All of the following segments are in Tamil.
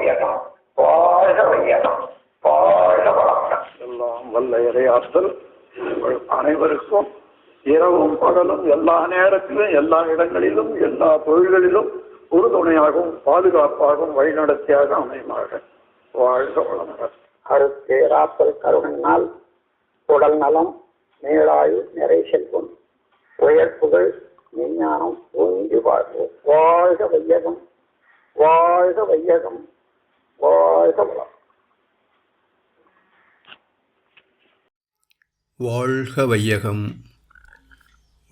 வையகம், வாழ்க வையகம், வாழ்க வளமுடன். எல்லாம் வல்ல இறையாற்றல் அனைவருக்கும் இரவும் பகலும் எல்லா நேரத்திலும் எல்லா இடங்களிலும் எல்லா தொழில்களிலும் உறுதுணையாகவும் பாதுகாப்பாகவும் வழிநடத்தியாக அமையமாக. வாழ்க வளமுடன். அருட்பேராற்றல் கருணையினால் உடல் நலம், மேலாயு, நிறை செல்வம், உயர்ப்புகள், விஞ்ஞானம் ஓங்கி வாழ்வு. வாழ்க வையகம், வாழ்க வையகம், வாழ்க வளம். வாழ்க வையகம்,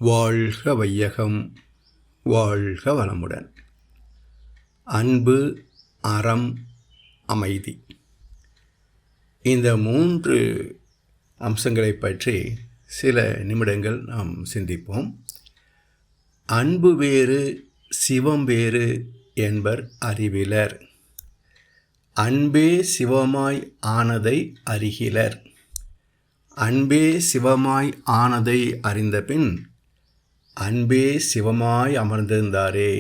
வாழ்க வையகம், வாழ்க வளமுடன். அன்பு, அறம், அமைதி, இந்த 3 அம்சங்களை பற்றி சில நிமிடங்கள் நாம் சிந்திப்போம். அன்பு வேறு சிவம் வேறு என்பர் அறிவிலர். அன்பே சிவமாய் ஆனதை அறிகிலர். அன்பே சிவமாய் ஆனதை அறிந்தபின் அன்பே சிவமாய் அமர்ந்திருந்தாரே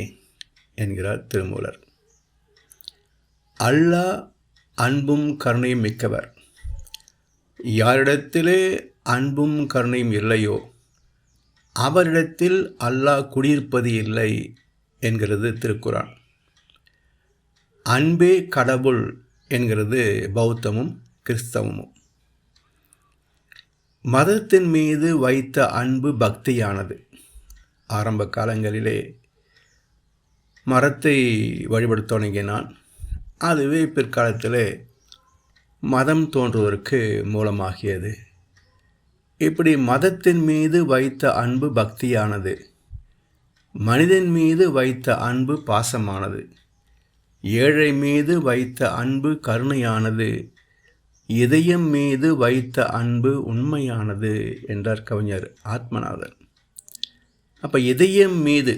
என்கிறார் திருமூலர். அல்லாஹ் அன்பும் கருணையும் மிக்கவர். யாரிடத்திலே அன்பும் கருணையும் இல்லையோ அவரிடத்தில் அல்லாஹ் குடியிருப்பது இல்லை என்கிறது திருக்குரான். அன்பே கடவுள் என்கிறது பௌத்தமும் கிறிஸ்தவமும். மதத்தின் மீது வைத்த அன்பு பக்தியானது. ஆரம்ப காலங்களிலே மரத்தை வழிபடத் தொடங்கினான். அதுவே பிற்காலத்திலே மதம் தோன்றுவதற்கு மூலமாகியது. இப்படி மதத்தின் மீது வைத்த அன்பு பக்தியானது. மனிதன் மீது வைத்த அன்பு பாசமானது. ஏழை மீது வைத்த அன்பு கருணையானது. இதயம் மீது வைத்த அன்பு உண்மையானது என்றார் கவிஞர் ஆத்மநாதன். அப்போ இதயம் மீது,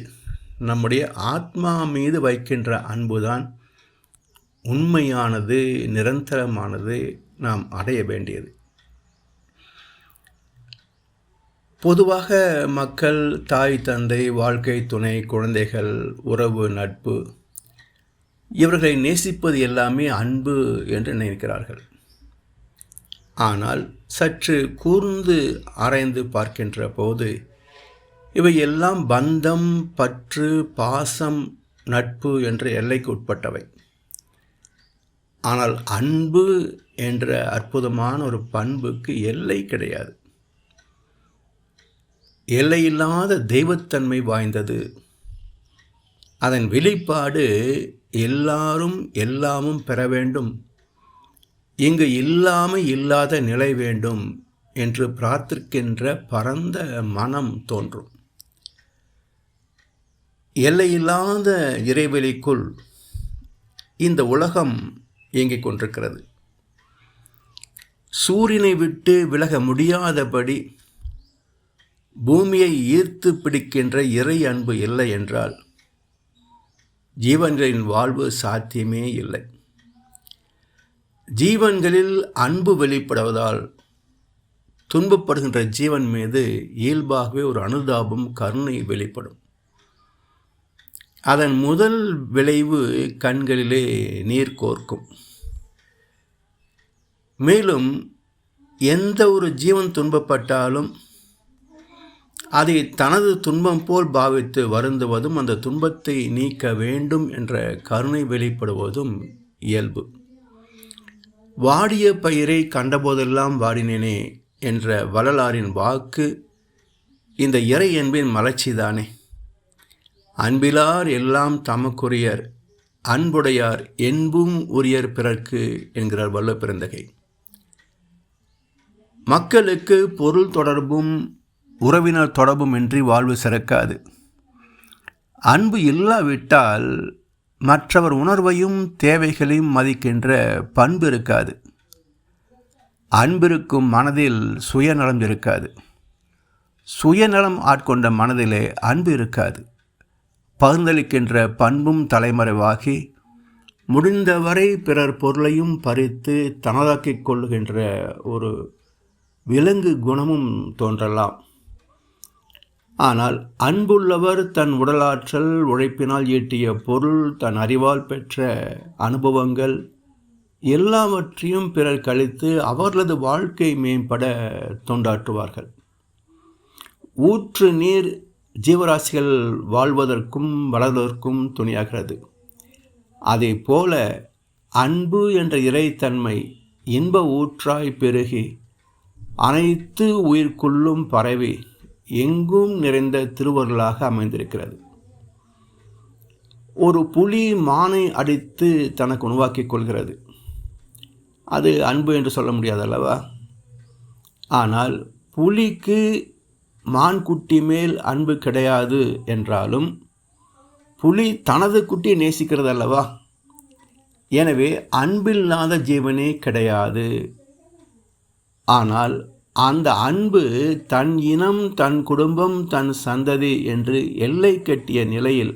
நம்முடைய ஆத்மா மீது வைக்கின்ற அன்புதான் உண்மையானது, நிரந்தரமானது, நாம் அடைய வேண்டியது. பொதுவாக மக்கள் தாய் தந்தை, வாழ்க்கை துணை, குழந்தைகள், உறவு, நட்பு இவர்களை நேசிப்பது எல்லாமே அன்பு என்று நினைக்கிறார்கள். ஆனால் சற்று கூர்ந்து ஆராய்ந்து பார்க்கின்ற போது இவையெல்லாம் பந்தம், பற்று, பாசம், நட்பு என்ற எல்லைக்கு உட்பட்டவை. ஆனால் அன்பு என்ற அற்புதமான ஒரு பண்புக்கு எல்லை கிடையாது. எல்லையில்லாத தெய்வத்தன்மை வாய்ந்தது. அதன் வெளிப்பாடு எல்லாரும் எல்லாமும் பெற வேண்டும், இங்கு இல்லாமல் இல்லாத நிலை வேண்டும் என்று பிரார்த்திக்கின்ற பரந்த மனம் தோன்றும். எல்லையில்லாத இறைவெளிக்குள் இந்த உலகம் இயங்கிக் கொண்டிருக்கிறது. சூரியனை விட்டு விலக முடியாதபடி பூமியை ஈர்த்து பிடிக்கின்ற இறை அன்பு இல்லை என்றால் ஜீவன்களின் வாழ்வு சாத்தியமே இல்லை. ஜீவன்களில் அன்பு வெளிப்படுவதால் துன்பப்படுகின்ற ஜீவன் மீது இயல்பாகவே ஒரு அனுதாபம், கருணை வெளிப்படும். அதன் முதல் விளைவு கண்களிலே நீர் கோர்க்கும். மேலும் எந்த ஒரு ஜீவன் துன்பப்பட்டாலும் அதை தனது துன்பம் போல் பாவித்து வருந்துவதும், அந்த துன்பத்தை நீக்க வேண்டும் என்ற கருணை வெளிப்படுவதும் இயல்பு. வாடிய பயிரை கண்டபோதெல்லாம் வாடினேனே என்ற வள்ளலாரின் வாக்கு இந்த இறை அன்பின் மலர்ச்சிதானே. அன்பிலார் எல்லாம் தமக்குரியர், அன்புடையார் என்பும் உரியர் பிறர்க்கு என்கிறார் வள்ளுவ பெருந்தகை. மக்களுக்கு பொருள் தொடர்பும் உறவினர் தொடர்பும் இன்றி வாழ்வு சிறக்காது. அன்பு இல்லாவிட்டால் மற்றவர் உணர்வையும் தேவைகளையும் மதிக்கின்ற பண்பு இருக்காது. அன்பிருக்கும் மனதில் சுயநலம் இருக்காது. சுயநலம் ஆட்கொண்ட மனதிலே அன்பு இருக்காது. பகிர்ந்தளிக்கின்ற பண்பும் தலைமறைவாகி முடிந்தவரை பிறர் பொருளையும் பறித்து தனதாக்கிக் கொள்ளுகின்ற ஒரு விலங்கு குணமும் தோன்றலாம். ஆனால் அன்புள்ளவர் தன் உடலாற்றல் உழைப்பினால் ஈட்டிய பொருள், தன் அறிவால் பெற்ற அனுபவங்கள் எல்லாவற்றையும் பிறர் கழித்து அவர்களது வாழ்க்கை மேம்பட தொண்டாற்றுவார்கள். ஊற்று நீர் ஜீவராசிகள் வாழ்வதற்கும் வளர்வதற்கும் துணையாகிறது. அதே போல அன்பு என்ற இறைத்தன்மை இன்ப ஊற்றாய் பெருகி அனைத்து உயிர்க்குள்ளும் பரவி எங்கும் நிறைந்த திருவருளாக அமைந்திருக்கிறது. ஒரு புலி மானை அடித்து தனக்கு உணவாக்கிக் கொள்கிறது. அது அன்பு என்று சொல்ல முடியாதல்லவா? ஆனால் புலிக்கு மான் குட்டி மேல் அன்பு கிடையாது என்றாலும் புலி தனது குட்டியை நேசிக்கிறது அல்லவா? எனவே அன்பில்லாத ஜீவனே கிடையாது. ஆனால் அந்த அன்பு தன் இனம், தன் குடும்பம், தன் சந்ததி என்று எல்லை கட்டிய நிலையில்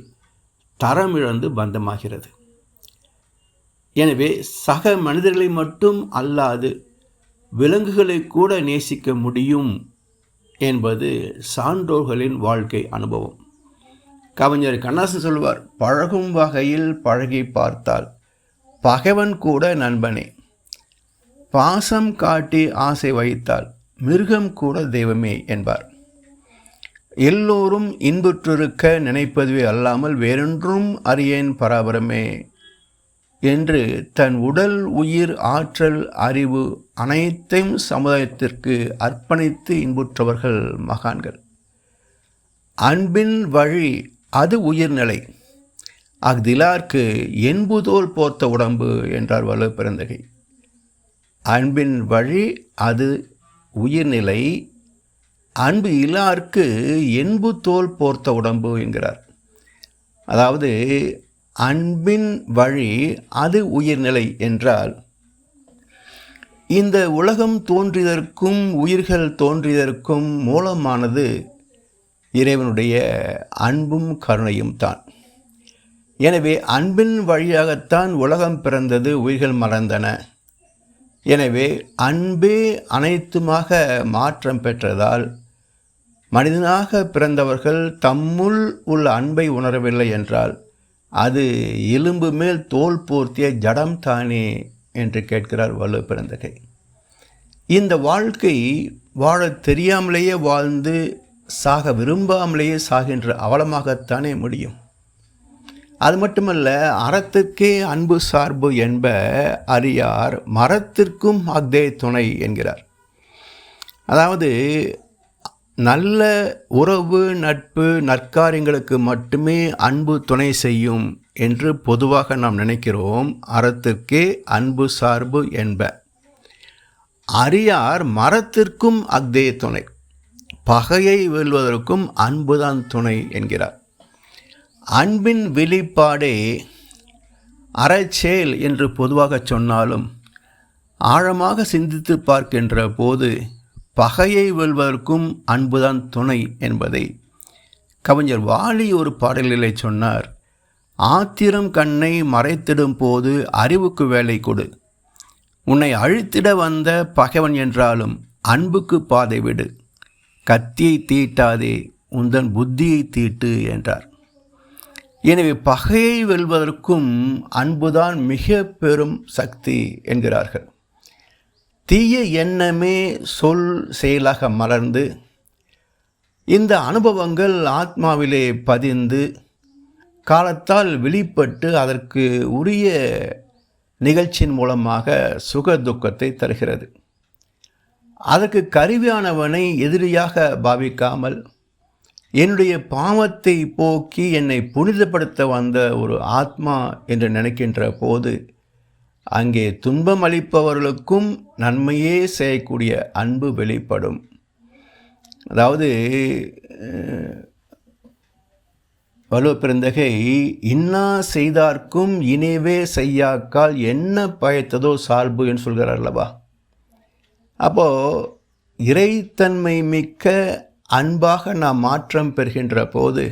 தரமிழந்து பந்தமாகிறது. எனவே சக மனிதர்களை மட்டும் அல்லாது விலங்குகளை கூட நேசிக்க முடியும் என்பது சான்றோர்களின் வாழ்க்கை அனுபவம். கவிஞர் கண்ணதாசன் சொல்வார், பழகும் வகையில் பழகி பார்த்தால் பகைவன் கூட நண்பனே, பாசம் காட்டி ஆசை வைத்தால் மிருகம் கூட தெய்வமே என்பார். எல்லோரும் இன்புற்றிருக்க நினைப்பதுவே அல்லாமல் வேறொன்றும் அறியேன் பராபரமே என்று தன் உடல், உயிர், ஆற்றல், அறிவு அனைத்தையும் சமுதாயத்திற்கு அர்ப்பணித்து இன்புற்றவர்கள் மகான்கள். அன்பின் வழி அது உயிர்நிலை, அஃதிலார்க்கு என்புதோல் போர்த்த உடம்பு என்றார் வள்ளுவ பெருந்தகை. அன்பின் வழி அது உயிர்நிலை, அன்பு இலார்க்கு என்பு தோல் போர்த்த உடம்பு என்கிறார். அதாவது அன்பின் வழி அது உயிர்நிலை என்றால் இந்த உலகம் தோன்றியதற்கும் உயிர்கள் தோன்றியதற்கும் மூலமானது இறைவனுடைய அன்பும் கருணையும் தான். எனவே அன்பின் வழியாகத்தான் உலகம் பிறந்தது, உயிர்கள் மலர்ந்தன. எனவே அன்பே அனைத்துமாக மாற்றம் பெற்றதால் மனிதனாக பிறந்தவர்கள் தம்முள் உள்ள அன்பை உணரவில்லை என்றால் அது எலும்பு மேல் தோல் போர்த்திய ஜடம் தானே என்று கேட்கிறார் வள்ளுவ பெருந்தகை. இந்த வாழ்க்கை வாழத் தெரியாமலேயே வாழ்ந்து சாக விரும்பாமலேயே சாகின்ற அவலமாகத்தானே முடியும். அது மட்டுமல்ல, அறத்திற்கே அன்பு சார்பு என்ப அறியார் மரத்திற்கும் அஃதே துணை என்கிறார். அதாவது நல்ல உறவு, நட்பு, நற்காரியங்களுக்கு மட்டுமே அன்பு துணை செய்யும் என்று பொதுவாக நாம் நினைக்கிறோம். அறத்திற்கே அன்பு சார்பு என்ப அறியார் மரத்திற்கும் அஃதே துணை, பகையை வெல்வதற்கும் அன்புதான் துணை என்கிறார். அன்பின் வெளிப்பாடே அறச்செயல் என்று பொதுவாக சொன்னாலும் ஆழமாக சிந்தித்து பார்க்கின்ற போது பகையை வெல்வதற்கும் அன்புதான் துணை என்பதை கவிஞர் வாலி ஒரு பாடலிலே சொன்னார். ஆத்திரம் கண்ணை மறைத்திடும் போது அறிவுக்கு வேலை கொடு, உன்னை அழித்திட வந்த பகைவன் என்றாலும் அன்புக்கு பாதை விடு, கத்தியை தீட்டாதே உந்தன் புத்தியை தீட்டு என்றார். எனவே பகையை வெல்வதற்கும் அன்புதான் மிக பெரும் சக்தி என்கிறார்கள். தீய எண்ணமே சொல் செயலாக மலர்ந்து இந்த அனுபவங்கள் ஆத்மாவிலே பதிந்து காலத்தால் வெளிப்பட்டு அதற்கு உரிய நிகழ்ச்சியின் மூலமாக சுக துக்கத்தை தருகிறது. அதற்கு கருவியானவனை எதிரியாக பாவிக்காமல் என்னுடைய பாவத்தை போக்கி என்னை புனிதப்படுத்த வந்த ஒரு ஆத்மா என்று நினைக்கின்ற போது அங்கே துன்பம் அளிப்பவர்களுக்கும் நன்மையே செய்யக்கூடிய அன்பு வெளிப்படும். அதாவது வள்ளுவ பெருந்தகை இன்னா செய்தார்க்கும் இனிவே செய்யாக்கால் என்ன பயத்ததோ சால்பு என்று சொல்கிறார் அல்லவா? அப்போது இறைத்தன்மை மிக்க அன்பாக நாம் மாற்றம் பெறுகின்ற போது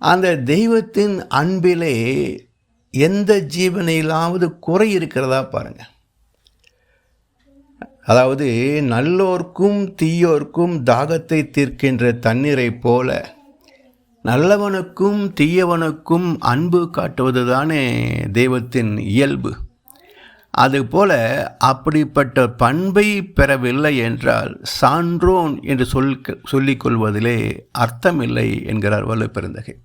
அந்த தெய்வத்தின் அன்பிலே எந்த ஜீவனையிலாவது குறை இருக்கிறதா பாருங்கள். அதாவது நல்லோர்க்கும் தீயோர்க்கும் தாகத்தை தீர்க்கின்ற தண்ணீரைப் போல நல்லவனுக்கும் தீயவனுக்கும் அன்பு காட்டுவது தானே தெய்வத்தின் இயல்பு. அதுபோல அப்படிப்பட்ட பண்பை பெறவில்லை என்றால் சான்றோன் என்று சொல்லிக்கொள்வதிலே அர்த்தமில்லை என்கிறார் வள்ளுவப்பெருந்தகை.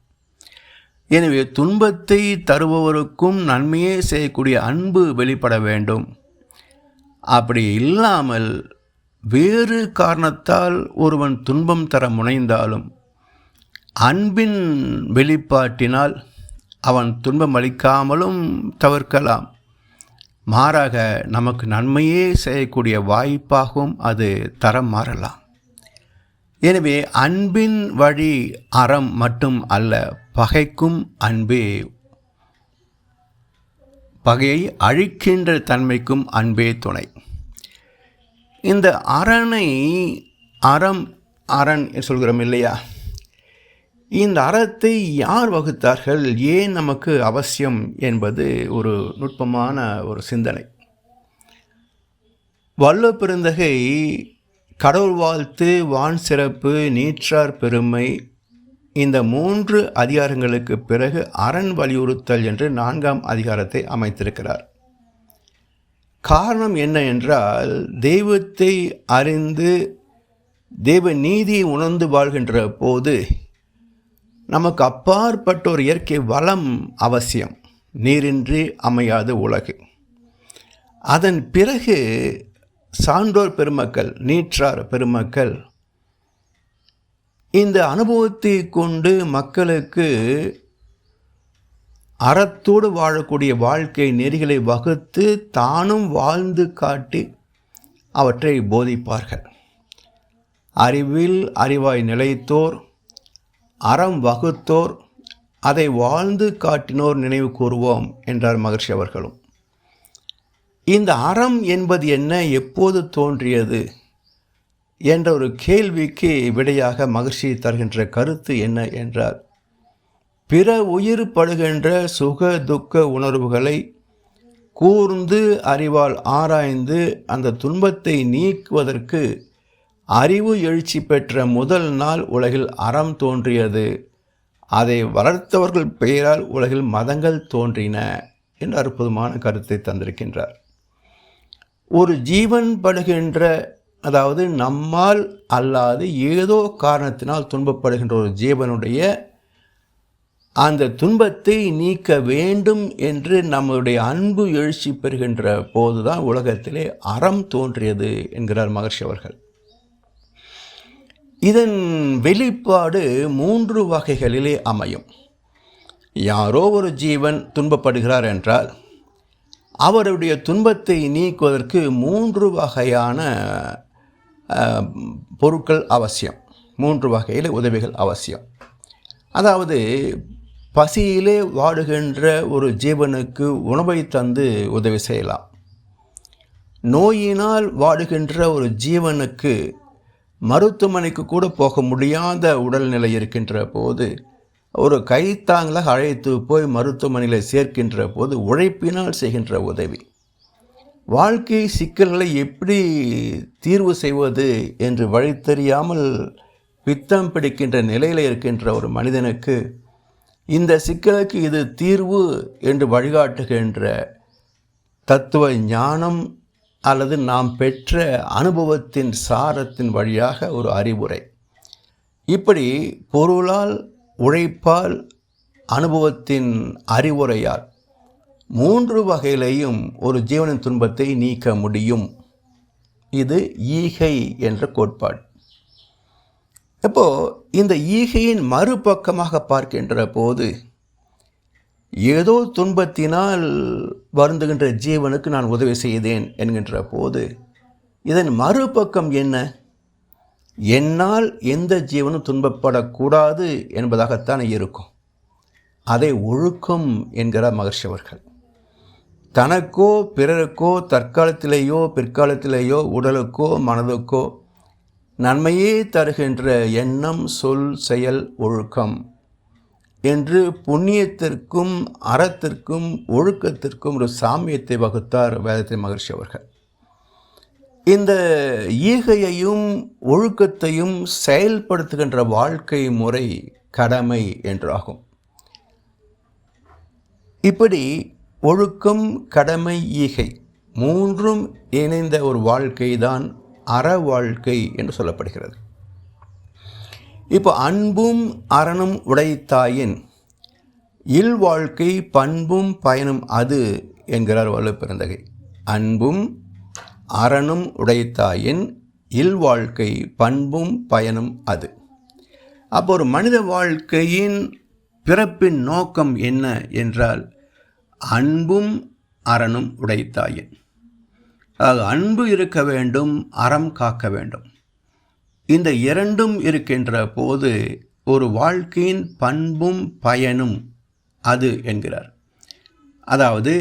எனவே துன்பத்தை தருபவருக்கும் நன்மையே செய்யக்கூடிய அன்பு வெளிப்பட வேண்டும். அப்படி இல்லாமல் வேறு காரணத்தால் ஒருவன் துன்பம் தர முனைந்தாலும் அன்பின் வெளிப்பாட்டினால் அவன் துன்பம் அளிக்காமலும் தவிர்க்கலாம். மாறாக நமக்கு நன்மையே செய்யக்கூடிய வாய்ப்பாகவும் அது தரம் மாறலாம். எனவே அன்பின் வழி அறம் மட்டும் அல்ல, பகைக்கும் அன்பே, பகையை அழிக்கின்ற தன்மைக்கும் அன்பே துணை. இந்த அரணை அரண் சொல்கிறோம் இல்லையா? இந்த அறத்தை யார் வகுத்தார்கள், ஏன் நமக்கு அவசியம் என்பது ஒரு நுட்பமான ஒரு சிந்தனை. வள்ளுவப்பெருந்தகை கடவுள் வாழ்த்து, வான் சிறப்பு, நீற்றார் பெருமை, இந்த 3 அதிகாரங்களுக்கு பிறகு அரண் வலியுறுத்தல் என்று 4ஆம் அதிகாரத்தை அமைத்திருக்கிறார். காரணம் என்ன என்றால், தெய்வத்தை அறிந்து தெய்வ நீதியை உணர்ந்து வாழ்கின்ற போது நமக்கு அப்பாற்பட்ட ஒரு இயற்கை வளம் அவசியம். நீரின்றி அமையாத உலகு. அதன் பிறகு சான்றோர் பெருமக்கள், நீற்றார் பெருமக்கள் இந்த அனுபவத்தை கொண்டு மக்களுக்கு அறத்தோடு வாழக்கூடிய வாழ்க்கை நெறிகளை வகுத்து தானும் வாழ்ந்து காட்டி அவற்றை போதிப்பார்கள். அறிவில் அறிவாய் நிலைத்தோர், அறம் வகுத்தோர், அதை வாழ்ந்து காட்டினோர் நினைவு கூறுவோம் என்றார் மகர்ஷி அவர்களும். இந்த அறம் என்பது என்ன, எப்போது தோன்றியது என்ற ஒரு கேள்விக்கு விடையாக மகர்ஷி தருகின்ற கருத்து என்ன என்றால், பிற உயிர் படுகின்ற சுக துக்க உணர்வுகளை கூர்ந்து அறிவால் ஆராய்ந்து அந்த துன்பத்தை நீக்குவதற்கு அறிவு எழுச்சி பெற்ற முதல் நாள் உலகில் அறம் தோன்றியது. அதை வளர்த்தவர்கள் பெயரால் உலகில் மதங்கள் தோன்றின என்று அற்புதமான கருத்தை தந்திருக்கின்றார். ஒரு ஜீவன் படுகின்ற, அதாவது நம்மால் அல்லாது ஏதோ காரணத்தினால் துன்பப்படுகின்ற ஒரு ஜீவனுடைய அந்த துன்பத்தை நீக்க வேண்டும் என்று நம்முடைய அன்பு எழுச்சி பெறுகின்ற போதுதான் உலகத்திலே அறம் தோன்றியது என்கிறார் மகர்ஷி அவர்கள். இதன் வெளிப்பாடு 3 வகைகளிலே அமையும். யாரோ ஒரு ஜீவன் துன்பப்படுகிறார் என்றால் அவருடைய துன்பத்தை நீக்குவதற்கு 3 வகையான பொருட்கள் அவசியம், 3 வகையில் உதவிகள் அவசியம். அதாவது பசியிலே வாடுகின்ற ஒரு ஜீவனுக்கு உணவை தந்து உதவி செய்யலாம். நோயினால் வாடுகின்ற ஒரு ஜீவனுக்கு மருத்துவமனைக்கு கூட போக முடியாத உடல்நிலை இருக்கின்ற போது ஒரு கைத்தாங்களாக அழைத்து போய் மருத்துவமனையில் சேர்க்கின்ற போது உழைப்பினால் செய்கின்ற உதவி. வாழ்க்கை சிக்கல்களை எப்படி தீர்வு செய்வது என்று வழி தெரியாமல் பித்தம் பிடிக்கின்ற நிலையில் இருக்கின்ற ஒரு மனிதனுக்கு இந்த சிக்கலுக்கு இது தீர்வு என்று வழிகாட்டுகின்ற தத்துவ ஞானம் அல்லது நாம் பெற்ற அனுபவத்தின் சாரத்தின் வழியாக ஒரு அறிவுரை. இப்படி பொருளால், உழைப்பால், அனுபவத்தின் அறிவுரையால் 3 வகையிலையும் ஒரு ஜீவனின் துன்பத்தை நீக்க முடியும். இது ஈகை என்ற கோட்பாடு. இப்போது இந்த ஈகையின் மறுபக்கமாக பார்க்கின்ற போது, ஏதோ துன்பத்தினால் வருந்துகின்ற ஜீவனுக்கு நான் உதவி செய்தேன் என்கின்ற போது இதன் மறுபக்கம் என்ன? என்னால் எந்த ஜீவனும் துன்பப்படக்கூடாது என்பதாகத்தான் இருக்கும். அதை ஒழுக்கம் என்கிறார் மகர்ஷி அவர்கள். தனக்கோ பிறருக்கோ தற்காலத்திலேயோ பிற்காலத்திலேயோ உடலுக்கோ மனதுக்கோ நன்மையே தருகின்ற எண்ணம், சொல், செயல், ஒழுக்கம் என்று புண்ணியத்திற்கும் அறத்திற்கும் ஒழுக்கத்திற்கும் ஒரு சாமியத்தை வகுத்தார் வேதத்தின் மகர்ஷி அவர்கள். இந்த ஈகையையும் ஒழுக்கத்தையும் செயல்படுத்துகின்ற வாழ்க்கை முறை கடமை என்றாகும். இப்படி ஒழுக்கம், கடமை, ஈகை மூன்றும் இணைந்த ஒரு வாழ்க்கை தான் அற வாழ்க்கை என்று சொல்லப்படுகிறது. இப்போ அன்பும் அறனும் உடைத்தாயின் இல்வாழ்க்கை பண்பும் பயனும் அது என்கிறார் வள்ளுவப்பெருந்தகை. அன்பும் அறனும் உடைத்தாயின் இல்வாழ்க்கை பண்பும் பயனும் அது. அப்போ ஒரு மனித வாழ்க்கையின் பிறப்பின் நோக்கம் என்ன என்றால் அன்பும் அறனும் உடைத்தாயின். அதாவது அன்பு இருக்க வேண்டும், அறம் காக்க வேண்டும். இந்த இரண்டும் இருக்கின்ற போது ஒரு வாழ்க்கையின் பண்பும் பயனும் அது என்கிறார். அதாவது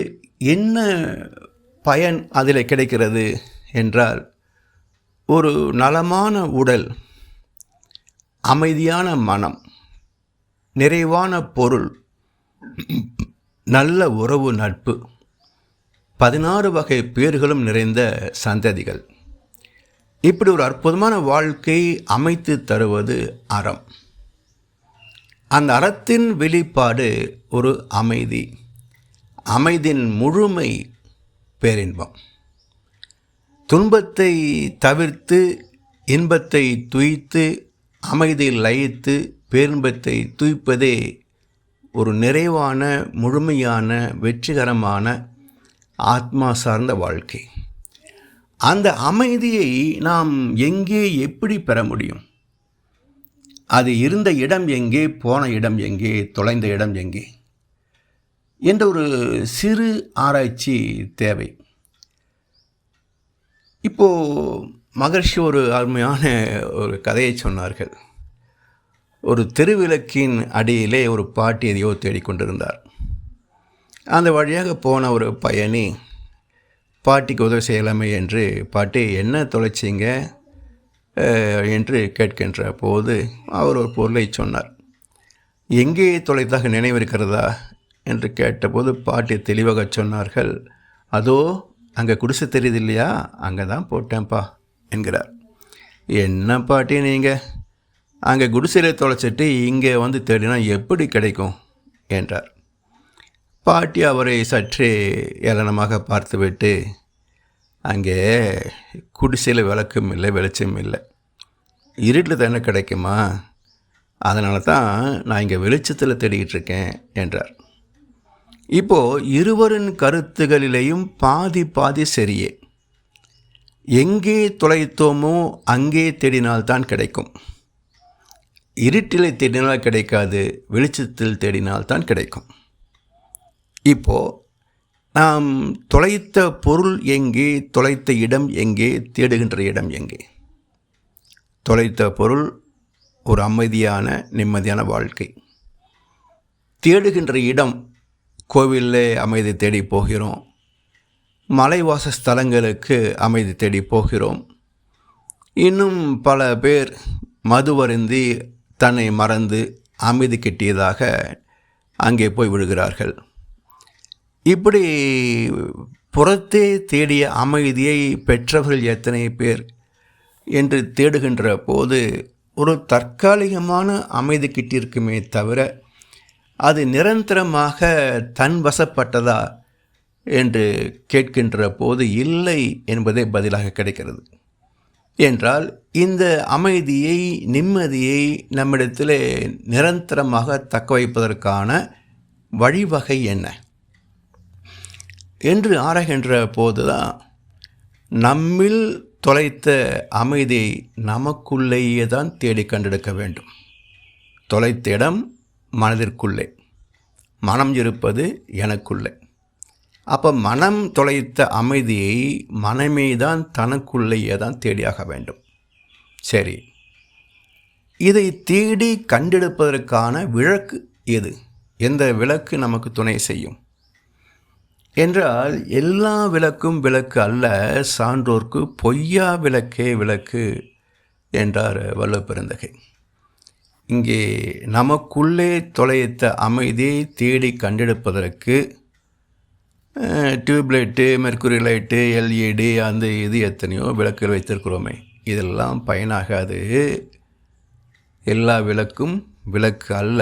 என்ன பயன் அதில் கிடைக்கிறது என்றால் ஒரு நலமான உடல், அமைதியான மனம், நிறைவான பொருள், நல்ல உறவு, நட்பு, 16 வகை பேர்களும் நிறைந்த சந்ததிகள். இப்படி ஒரு அற்புதமான வாழ்க்கை அமைத்து தருவது அறம். அந்த அறத்தின் வெளிப்பாடு ஒரு அமைதி. அமைதியின் முழுமை பேரின்பம். துன்பத்தை தவிர்த்து இன்பத்தை துய்த்து அமைதியில் லயித்து பேரின்பத்தை துய்ப்பதே ஒரு நிறைவான, முழுமையான, வெற்றிகரமான ஆத்மா சார்ந்த வாழ்க்கை. அந்த அமைதியை நாம் எங்கே, எப்படி பெற முடியும்? அது இருந்த இடம் எங்கே, போன இடம் எங்கே, தொலைந்த இடம் எங்கே என்ற ஒரு சிறு ஆராய்ச்சி தேவை. இப்போது மகர்ஷி ஒரு அருமையான ஒரு கதையை சொன்னார்கள். ஒரு தெருவிளக்கின் அடியிலே ஒரு பாட்டி எதையோ தேடிக்கொண்டிருந்தார். அந்த வழியாக போன ஒரு பயணி பாட்டிக்கு உதவி செய்யலாமே என்று, பாட்டி என்ன தொலைச்சிங்க என்று கேட்கின்ற போது அவர் ஒரு பொருளை சொன்னார். எங்கே தொலைத்தாக நினைவிருக்கிறதா என்று கேட்டபோது பாட்டி தெளிவாக சொன்னார்கள், அதோ அங்கே குடிசை தெரியுது இல்லையா, அங்கே தான் போட்டேன்ப்பா என்கிறார். என்ன பாட்டி நீங்கள் அங்கே குடிசையில் தொலைச்சிட்டு இங்கே வந்து தேடினா எப்படி கிடைக்கும் என்றார். பாட்டி அவரை சற்றே ஏளனமாக பார்த்துவிட்டு, அங்கே குடிசையில் விளக்கும் இல்லை, வெளிச்சம் இல்லை, இருட்டில் தானே கிடைக்குமா, அதனால தான் நான் இங்கே வெளிச்சத்தில் தேடிக்கிட்டு இருக்கேன் என்றார். இப்போது இருவரின் கருத்துகளிலேயும் பாதி பாதி சரியே. எங்கே தொலைத்தோமோ அங்கே தேடினால்தான் கிடைக்கும். இருட்டில் தேடினால் கிடைக்காது, வெளிச்சத்தில் தேடினால் தான் கிடைக்கும். இப்போது நாம் தொலைத்த பொருள் எங்கே, தொலைத்த இடம் எங்கே, தேடுகின்ற இடம் எங்கே? தொலைத்த பொருள் ஒரு அமைதியான, நிம்மதியான வாழ்க்கை. தேடுகின்ற இடம், கோவிலில் அமைதி தேடி போகிறோம், மலைவாச ஸ்தலங்களுக்கு அமைதி தேடி போகிறோம். இன்னும் பல பேர் மதுவருந்தி தன்னை மறந்து அமைதி கிட்டியதாக அங்கே போய் விழுகிறார்கள். இப்படி புறத்தே தேடிய அமைதியை பெற்றவர்கள் எத்தனை பேர் என்று தேடுகின்ற போது ஒரு தற்காலிகமான அமைதி கிட்டிருக்குமே தவிர அது நிரந்தரமாக தன் வசப்பட்டதா என்று கேட்கின்ற போது இல்லை என்பதே பதிலாக கிடைக்கிறது. என்றால் இந்த அமைதியை, நிம்மதியை நம்மிடத்தில் நிரந்தரமாக தக்க வைப்பதற்கான வழிவகை என்ன என்று ஆராய்கின்ற போதுதான் நம்மில் தொலைத்த அமைதியை நமக்குள்ளேயே தான் தேடி கண்டெடுக்க வேண்டும். தொலைத்த இடம் மனதிற்குள்ளே, மனம் இருப்பது எனக்குள்ளே. அப்போ மனம் தொலைத்த அமைதியை மனமே தான் தனக்குள்ளேயே தான் தேடியாக வேண்டும். சரி, இதை தேடி கண்டெடுப்பதற்கான விளக்கு எது? எந்த விளக்கு நமக்கு துணை செய்யும் என்றால், எல்லா விளக்கும் விளக்கு அல்ல, சான்றோர்க்கு பொய்யா விளக்கே விளக்கு என்றார் வள்ளுவப்பெருந்தகை. இங்கே நமக்குள்ளே தொலைத்த அமைதியை தேடி கண்டெடுப்பதற்கு டியூப்லைட்டு, மெர்க்குரி லைட்டு, எல்இடி அந்த இது எத்தனையோ விளக்குகள் வைத்திருக்கிறோமே, இதெல்லாம் பயனாகாது. எல்லா விளக்கும் விளக்கு அல்ல,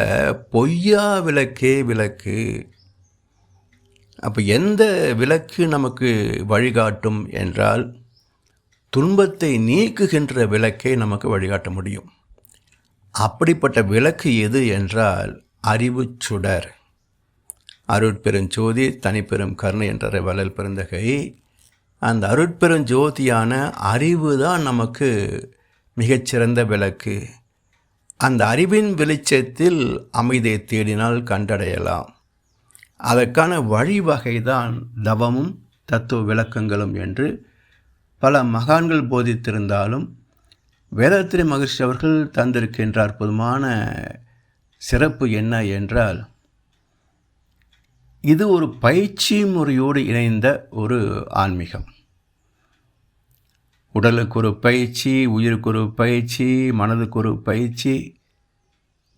பொய்யா விளக்கே விளக்கு. அப்போ எந்த விளக்கு நமக்கு வழிகாட்டும் என்றால், துன்பத்தை நீக்குகின்ற விளக்கை நமக்கு வழிகாட்ட முடியும். அப்படிப்பட்ட விளக்கு எது என்றால் அறிவு சுடர். அருட்பெருஞ்சோதி தனிப்பெரும் கருணை என்ற வள்ளல் பெருந்தகை, அந்த அருட்பெருஞ்சோதியான அறிவு தான் நமக்கு மிகச்சிறந்த விளக்கு. அந்த அறிவின் வெளிச்சத்தில் அமைதியை தேடினால் கண்டடையலாம். அதற்கான வழிவகை தான் தவமும் தத்துவ விளக்கங்களும் என்று பல மகான்கள் போதித்திருந்தாலும், வேதாத்திரி மகரிஷி அவர்கள் தந்திருக்கின்ற அற்புதமான சிறப்பு என்ன என்றால், இது ஒரு பயிற்சி முறையோடு இணைந்த ஒரு ஆன்மீகம். உடலுக்கு ஒரு பயிற்சி, உயிருக்கு ஒரு பயிற்சி, மனதுக்கு ஒரு பயிற்சி,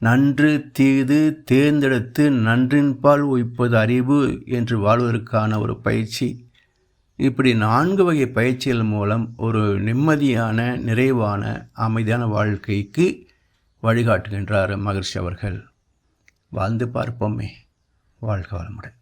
நன்று தீது தேர்ந்தெடுத்து நன்றின்பால் உய்ப்பது அறிவு என்று வாழ்வதற்கான ஒரு பயிற்சி. இப்படி 4 வகை பயிற்சிகள் மூலம் ஒரு நிம்மதியான, நிறைவான, அமைதியான வாழ்க்கைக்கு வழிகாட்டுகின்றார் மகரிஷி அவர்கள். வாழ்ந்து பார்ப்போமே. வாழ்க வளமுடன்.